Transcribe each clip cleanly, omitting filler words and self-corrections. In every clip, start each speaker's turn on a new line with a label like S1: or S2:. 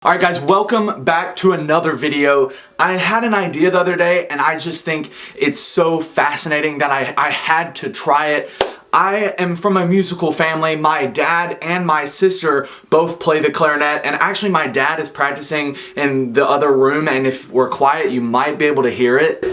S1: Alright guys, welcome back to another video. I had an idea the other day and I just think it's so fascinating that I had to try it. I am from a musical family. My dad and my sister both play the clarinet, and actually my dad is practicing in the other room, and if we're quiet you might be able to hear it.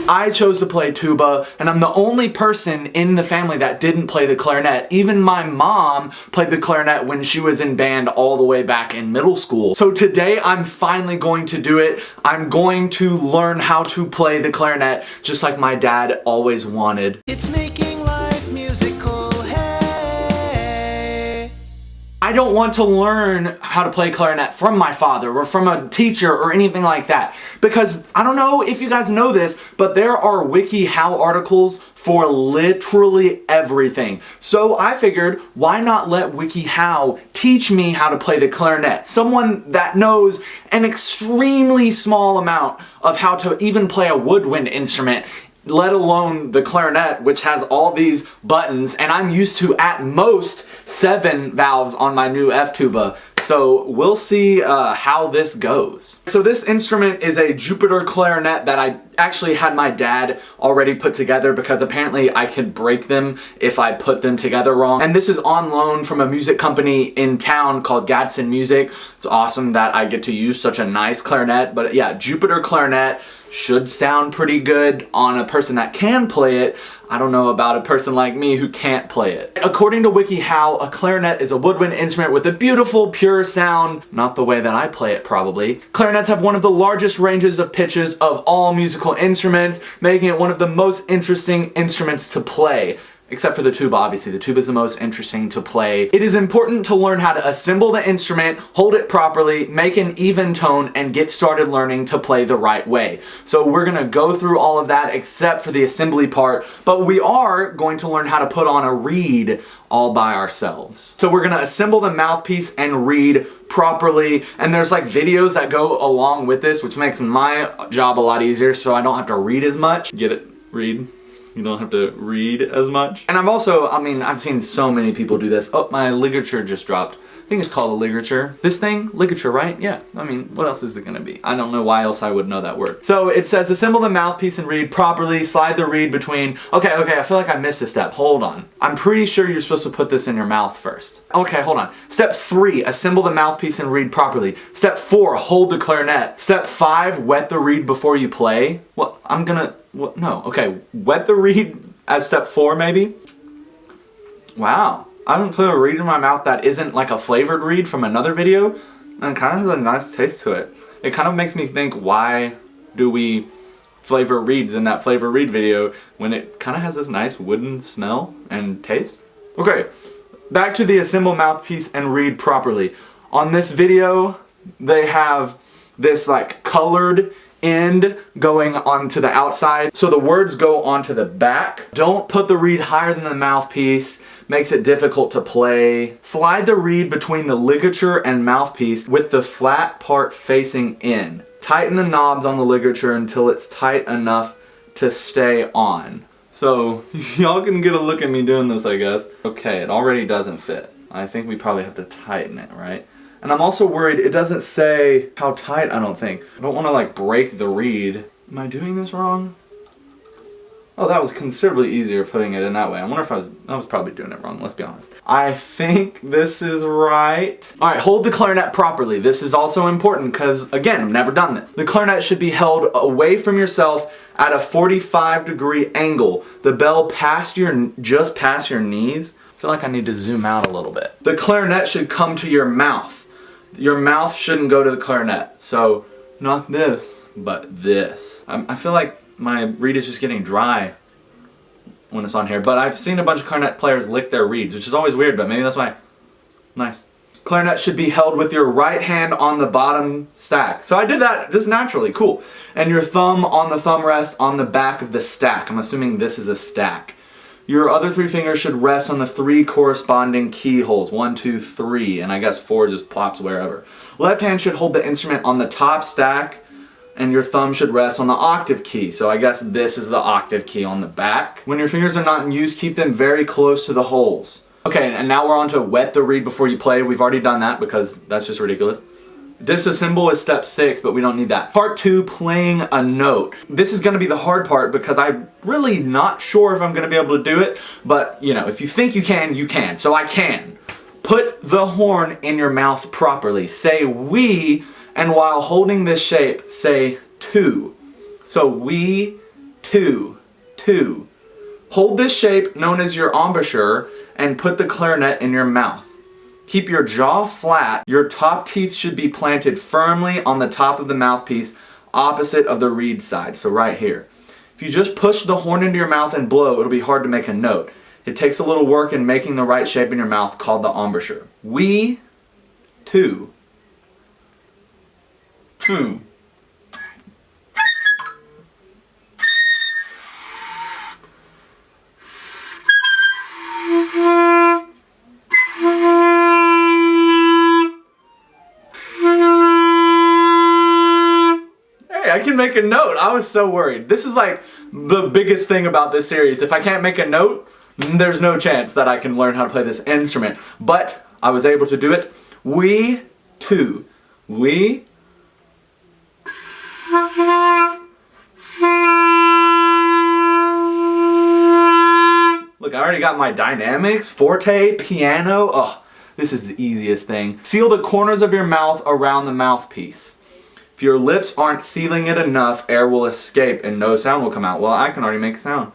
S1: I chose to play tuba, and I'm the only person in the family that didn't play the clarinet. Even my mom played the clarinet when she was in band all the way back in middle school. So today I'm finally going to do it. I'm going to learn how to play the clarinet just like my dad always wanted. It's making life musical, hey. I don't want to learn how to play clarinet from my father or from a teacher or anything like that, because I don't know if you guys know this, but there are WikiHow articles for literally everything. So I figured, why not let WikiHow teach me how to play the clarinet? Someone that knows an extremely small amount of how to even play a woodwind instrument, let alone the clarinet, which has all these buttons, and I'm used to at most 7 valves on my new F tuba. So we'll see how this goes. So this instrument is a Jupiter clarinet that I actually had my dad already put together, because apparently I could break them if I put them together wrong. And this is on loan from a music company in town called Gadsden Music. It's awesome that I get to use such a nice clarinet. But yeah, Jupiter clarinet should sound pretty good on a person that can play it. I don't know about a person like me who can't play it. According to WikiHow, a clarinet is a woodwind instrument with a beautiful, pure sound. Not the way that I play it, probably. Clarinets have one of the largest ranges of pitches of all musical instruments, making it one of the most interesting instruments to play. Except for the tuba, obviously. The tuba is the most interesting to play. It is important to learn how to assemble the instrument, hold it properly, make an even tone, and get started learning to play the right way. So we're gonna go through all of that except for the assembly part, but we are going to learn how to put on a reed all by ourselves. So we're gonna assemble the mouthpiece and reed properly, and there's like videos that go along with this, which makes my job a lot easier so I don't have to read as much. Get it? Read? You don't have to read as much. And I've seen so many people do this. Oh, my ligature just dropped. I think it's called a ligature. This thing? Ligature, right? Yeah. What else is it gonna be? I don't know why else I would know that word. So it says assemble the mouthpiece and reed properly, slide the reed between. Okay, I feel like I missed a step. Hold on. I'm pretty sure you're supposed to put this in your mouth first. Okay, hold on. Step 3, assemble the mouthpiece and reed properly. Step 4, hold the clarinet. Step 5, wet the reed before you play. Well, no, okay, wet the reed as step 4 maybe? Wow, I haven't put a reed in my mouth that isn't like a flavored reed from another video, and it kind of has a nice taste to it. It kind of makes me think, why do we flavor reeds in that flavor reed video when it kind of has this nice wooden smell and taste? Okay, back to the assemble mouthpiece and reed properly. On this video, they have this like colored end going onto the outside, so the words go onto the back. Don't put the reed higher than the mouthpiece, makes it difficult to play. Slide the reed between the ligature and mouthpiece with the flat part facing in. Tighten the knobs on the ligature until it's tight enough to stay on. So y'all can get a look at me doing this, I guess. Okay, it already doesn't fit. I think we probably have to tighten it, right? And I'm also worried it doesn't say how tight, I don't think. I don't want to like break the reed. Am I doing this wrong? Oh, that was considerably easier putting it in that way. I wonder if I was probably doing it wrong, let's be honest. I think this is right. All right, hold the clarinet properly. This is also important because, again, I've never done this. The clarinet should be held away from yourself at a 45-degree angle. The bell just past your knees. I feel like I need to zoom out a little bit. The clarinet should come to your mouth. Your mouth shouldn't go to the clarinet. So, not this, but this. I feel like my reed is just getting dry when it's on here, but I've seen a bunch of clarinet players lick their reeds, which is always weird, but maybe that's why. Nice. Clarinet should be held with your right hand on the bottom stack. So I did that just naturally, cool. And your thumb on the thumb rest on the back of the stack. I'm assuming this is a stack. Your other 3 fingers should rest on the 3 corresponding keyholes. 1, 2, 3, and I guess 4 just plops wherever. Left hand should hold the instrument on the top stack, and your thumb should rest on the octave key. So I guess this is the octave key on the back. When your fingers are not in use, keep them very close to the holes. Okay, and now we're on to wet the reed before you play. We've already done that because that's just ridiculous. Disassemble is step 6, but we don't need that. Part 2, playing a note. This is gonna be the hard part because I'm really not sure if I'm gonna be able to do it, but you know, if you think you can, you can. So I can. Put the horn in your mouth properly. Say we, and while holding this shape, say two. So we, two, two. Hold this shape known as your embouchure and put the clarinet in your mouth. Keep your jaw flat. Your top teeth should be planted firmly on the top of the mouthpiece opposite of the reed side, so right here. If you just push the horn into your mouth and blow, it'll be hard to make a note. It takes a little work in making the right shape in your mouth called the embouchure. We, two, two. I can make a note. I was so worried. This is like the biggest thing about this series. If I can't make a note, there's no chance that I can learn how to play this instrument. But I was able to do it. We, two. We. Look, I already got my dynamics, forte, piano. Oh, this is the easiest thing. Seal the corners of your mouth around the mouthpiece. If your lips aren't sealing it enough, air will escape and no sound will come out. Well, I can already make a sound.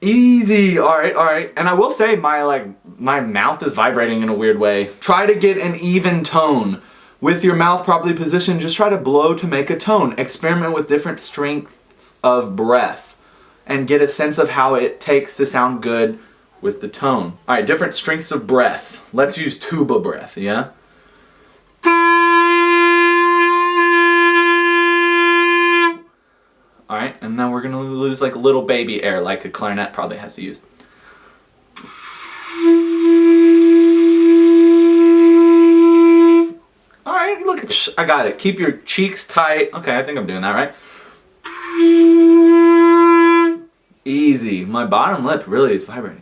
S1: Easy. All right. And I will say my mouth is vibrating in a weird way. Try to get an even tone. With your mouth properly positioned, just try to blow to make a tone. Experiment with different strengths of breath and get a sense of how it takes to sound good with the tone. All right, different strengths of breath. Let's use tuba breath, yeah? All right, and now we're gonna lose like little baby air like a clarinet probably has to use. All right, look, I got it. Keep your cheeks tight. Okay, I think I'm doing that right. Easy. My bottom lip really is vibrating.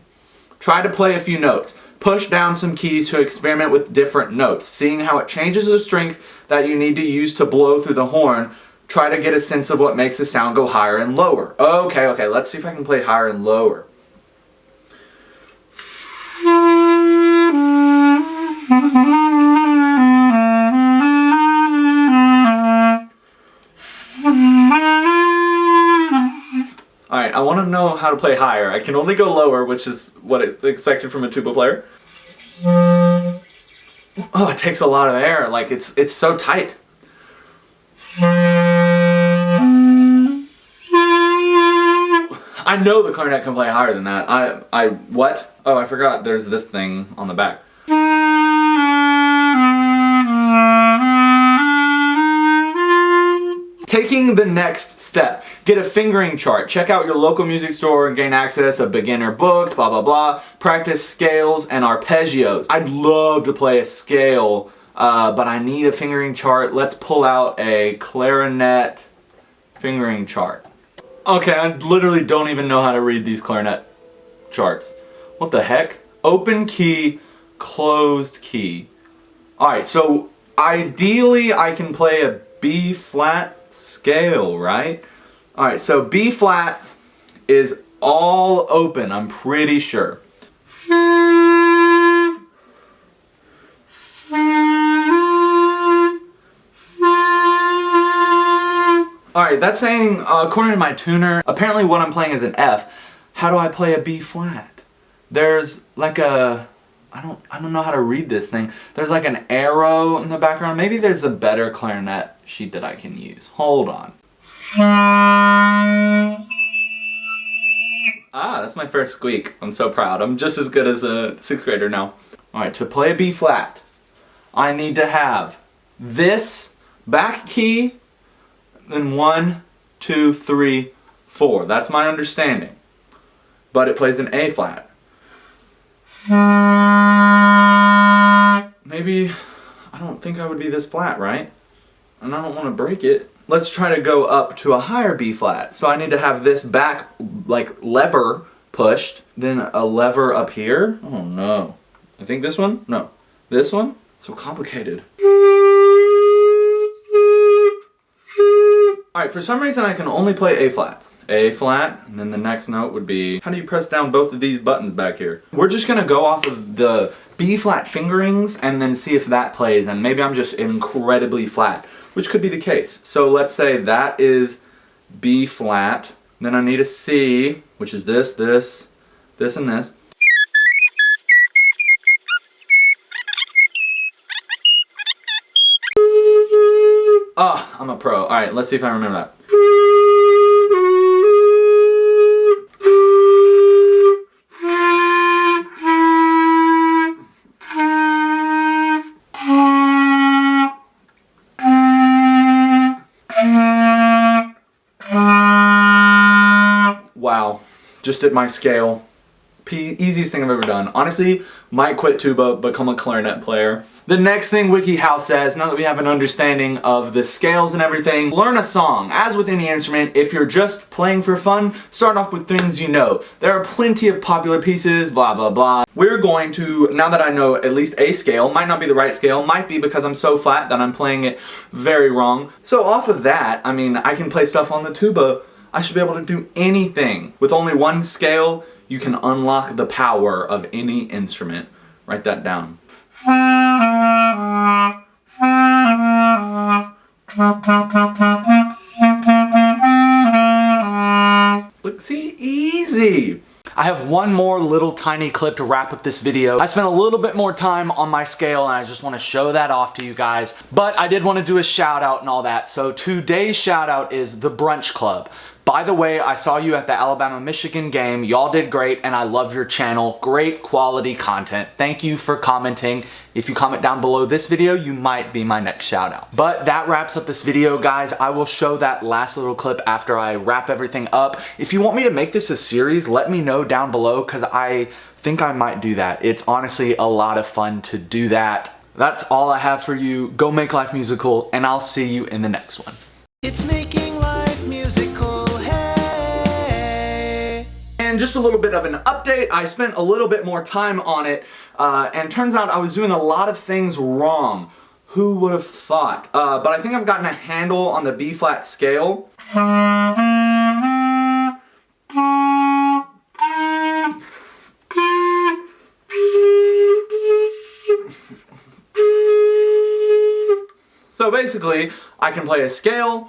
S1: Try to play a few notes. Push down some keys to experiment with different notes. Seeing how it changes the strength that you need to use to blow through the horn, try to get a sense of what makes the sound go higher and lower. Okay, let's see if I can play higher and lower. Alright, I want to know how to play higher. I can only go lower, which is what is expected from a tuba player. Oh, it takes a lot of air. Like, it's so tight. I know the clarinet can play higher than that. What? Oh, I forgot there's this thing on the back. Taking the next step, get a fingering chart. Check out your local music store and gain access to beginner books, blah, blah, blah. Practice scales and arpeggios. I'd love to play a scale, but I need a fingering chart. Let's pull out a clarinet fingering chart. Okay, I literally don't even know how to read these clarinet charts. What the heck? Open key, closed key. Alright, so ideally I can play a B flat scale, right? Alright, so B flat is all open, I'm pretty sure. Alright, that's saying, according to my tuner, apparently what I'm playing is an F. How do I play a B flat? There's like a... I don't know how to read this thing. There's like an arrow in the background. Maybe there's a better clarinet sheet that I can use. Hold on. Ah, that's my first squeak. I'm so proud. I'm just as good as a 6th grader now. Alright, to play a B flat, I need to have this back key, then 1, 2, 3, 4. That's my understanding. But it plays an A flat. Maybe, I don't think I would be this flat, right? and I don't want to break it. Let's try to go up to a higher B flat. So I need to have this back, like, lever pushed, then a lever up here. Oh no. I think this one? No. This one? So complicated. Alright, for some reason I can only play A flats. A flat, and then the next note would be, how do you press down both of these buttons back here? We're just gonna go off of the B flat fingerings and then see if that plays, and maybe I'm just incredibly flat, which could be the case. So let's say that is B flat, then I need a C, which is this, this, this, and this. Oh, I'm a pro. Alright, let's see if I remember that. Wow, just at my scale. Easiest thing I've ever done. Honestly, might quit tuba, become a clarinet player. The next thing WikiHow says, now that we have an understanding of the scales and everything, learn a song. As with any instrument, if you're just playing for fun, start off with things you know. There are plenty of popular pieces, blah blah blah. We're going to, now that I know at least a scale, might not be the right scale, might be because I'm so flat that I'm playing it very wrong. So off of that, I mean, I can play stuff on the tuba. I should be able to do anything. With only one scale, you can unlock the power of any instrument. Write that down. Look, see, easy. I have one more little tiny clip to wrap up this video. I spent a little bit more time on my scale and I just want to show that off to you guys. But I did want to do a shout out and all that. So today's shout out is the Brunch Club. By the way, I saw you at the Alabama-Michigan game. Y'all did great and I love your channel. Great quality content. Thank you for commenting. If you comment down below this video, you might be my next shout out. But that wraps up this video, guys. I will show that last little clip after I wrap everything up. If you want me to make this a series, let me know down below because I think I might do that. It's honestly a lot of fun to do that. That's all I have for you. Go make life musical and I'll see you in the next one. It's making life musical. And just a little bit of an update, I spent a little bit more time on it, and turns out I was doing a lot of things wrong. Who would have thought? But I think I've gotten a handle on the B flat scale. So basically, I can play a scale,